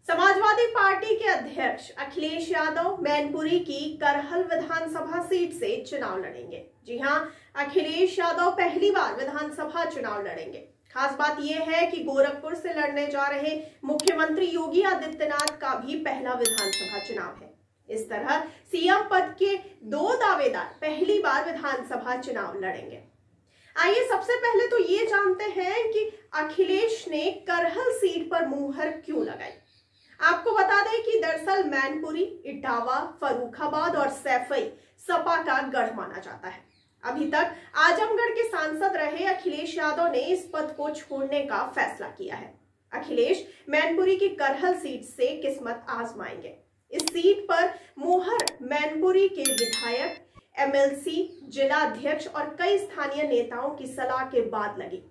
Samajwadi party के अध्यक्ष अखिलेश यादव मैनपुरी की करहल विधानसभा सीट से चुनाव लड़ेंगे। जी हां, अखिलेश यादव पहली बार विधानसभा चुनाव लड़ेंगे। खास बात यह है कि गोरखपुर से लड़ने जा रहे मुख्यमंत्री योगी आदित्यनाथ का भी पहला विधानसभा चुनाव है। इस तरह सीएम पद के दो दावेदार पहली बार विधानसभा चुनाव लड़ेंगे। आइए सबसे पहले तो ये जानते हैं कि अखिलेश ने करहल सीट पर मुहर क्यों लगाई। आपको बता दें कि दरअसल मैनपुरी, इटावा, फर्रुखाबाद और सैफई सपा का गढ़ माना जाता है। अभी तक आजमगढ़ के सांसद रहे अखिलेश यादव ने इस पद को छोड़ने का फैसला किया है। अखिलेश मैनपुरी की करहल सीट से किस्मत आजमाएंगे। इस सीट पर मुहर मैनपुरी के विधायक, एमएलसी, जिला अध्यक्ष और कई स्थानीय नेताओं की सलाह के बाद लगी।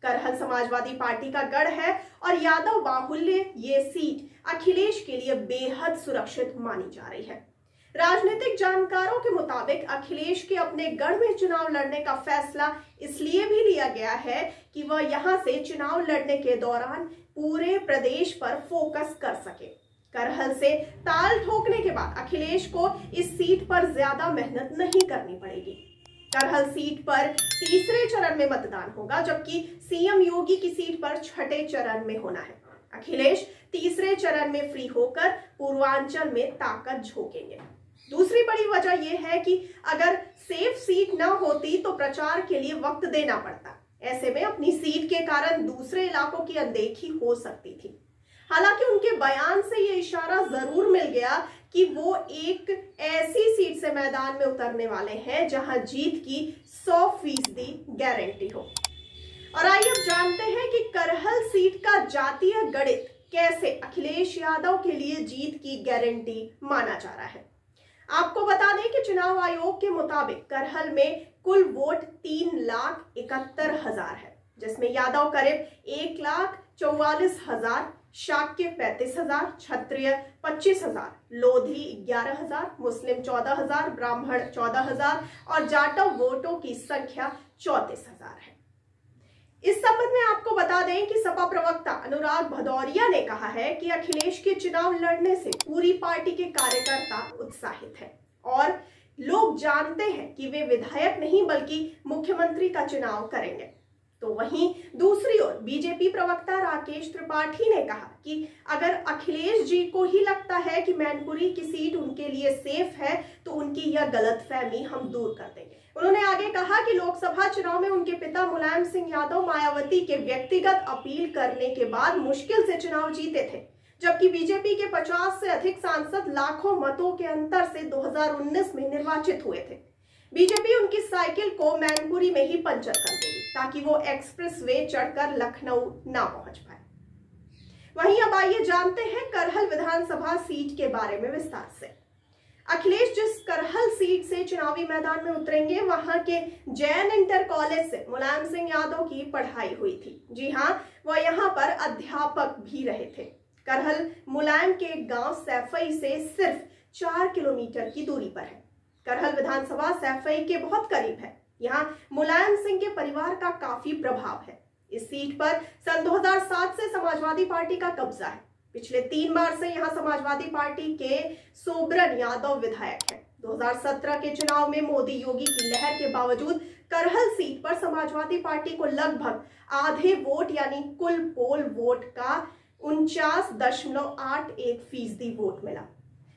करहल समाजवादी पार्टी का गढ़ है और यादव बाहुल्य ये सीट अखिलेश के लिए बेहद सुरक्षित मानी जा रही है। राजनीतिक जानकारों के मुताबिक अखिलेश के अपने गढ़ में चुनाव लड़ने का फैसला इसलिए भी लिया गया है कि वह यहां से चुनाव लड़ने के दौरान पूरे प्रदेश पर फोकस कर सके। करहल से ताल ठोकने के बाद अखिलेश को इस सीट पर ज्यादा मेहनत नहीं करनी पड़ेगी। करहल सीट पर तीसरे चरण में मतदान होगा, जबकि सीएम योगी की सीट पर छठे चरण में होना है। अखिलेश तीसरे चरण में फ्री होकर पूर्वांचल में ताकत झोंकेंगे। दूसरी बड़ी वजह यह है कि अगर सेफ सीट न होती तो प्रचार के लिए वक्त देना पड़ता। ऐसे में अपनी सीट के कारण दूसरे इलाकों की अनदेखी हो सकती थी। हालांकि उनके बयान से यह इशारा जरूर मिल गया कि वो एक ऐसी सीट से मैदान में उतरने वाले हैं जहां जीत की 100% गारंटी हो। और आइए अब जानते हैं कि करहल सीट का जातीय गणित कैसे अखिलेश यादव के लिए जीत की गारंटी माना जा रहा है। आपको बता दें कि चुनाव आयोग के मुताबिक करहल में कुल वोट 3,71,000 है, जिसमें यादव करीब 1,44,000, शाक्य 35,000, क्षत्रिय 25,000, लोधी 11,000, मुस्लिम 14,000, ब्राह्मण 14,000 और जाटव वोटों की संख्या 34,000 है। इस संबंध में आपको बता दें कि सपा प्रवक्ता अनुराग भदौरिया ने कहा है कि अखिलेश के चुनाव लड़ने से पूरी पार्टी के कार्यकर्ता उत्साहित हैं और लोग जानते हैं कि वे विधायक नहीं बल्कि मुख्यमंत्री का चुनाव करेंगे। तो वहीं दूसरी ओर बीजेपी प्रवक्ता राकेश त्रिपाठी ने कहा कि अगर अखिलेश जी को ही लगता है कि मैनपुरी की सीट उनके लिए सेफ है तो उनकी यह गलतफहमी हम दूर कर देंगे। उन्होंने आगे कहा कि लोकसभा चुनाव में उनके पिता मुलायम सिंह यादव मायावती के व्यक्तिगत अपील करने के बाद मुश्किल से चुनाव जीते थे, जबकि बीजेपी के 50 से अधिक सांसद लाखों मतों के अंतर से 2019 में निर्वाचित हुए थे। बीजेपी उनकी साइकिल को मैनपुरी में ही पंचर कर देगी ताकि वो एक्सप्रेस वे चढ़कर लखनऊ ना पहुंच पाए। वहीं अब आइए जानते हैं करहल विधानसभा सीट के बारे में विस्तार से। अखिलेश जिस करहल सीट से चुनावी मैदान में उतरेंगे वहां के जैन इंटर कॉलेज से मुलायम सिंह यादव की पढ़ाई हुई थी। जी हां, वह यहां पर अध्यापक भी रहे थे। करहल मुलायम के गांव सैफई से सिर्फ 4 किलोमीटर की दूरी पर है। करहल विधानसभा सैफई के बहुत करीब है। यहाँ मुलायम सिंह के परिवार का काफी प्रभाव है। इस सीट पर सन 2007 से समाजवादी पार्टी का कब्जा है। पिछले 3 बार से यहाँ समाजवादी पार्टी के सोबरन यादव विधायक हैं। 2017 के चुनाव में मोदी योगी की लहर के बावजूद करहल सीट पर समाजवादी पार्टी को लगभग आधे वोट यानी कुल पोल वोट का 49.81% वोट मिला,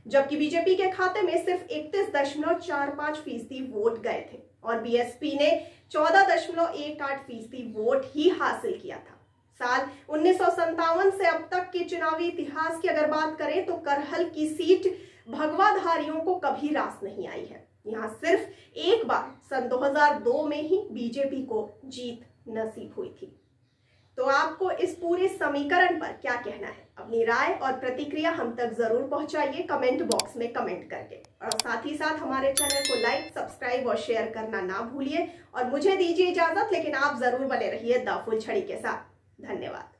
जबकि बीजेपी के खाते में सिर्फ 31.45% वोट गए थे और बीएसपी ने 14.18% वोट ही हासिल किया था। साल 1957 से अब तक के चुनावी इतिहास की अगर बात करें तो करहल की सीट भगवाधारियों को कभी रास नहीं आई है। यहाँ सिर्फ एक बार सन 2002 में ही बीजेपी को जीत नसीब हुई थी। तो आपको इस पूरे समीकरण पर क्या कहना है? अपनी राय और प्रतिक्रिया हम तक जरूर पहुंचाइए कमेंट बॉक्स में कमेंट करके, और साथ ही साथ हमारे चैनल को लाइक, सब्सक्राइब और शेयर करना ना भूलिए। और मुझे दीजिए इजाजत, लेकिन आप जरूर बने रहिए द फुल छड़ी के साथ। धन्यवाद।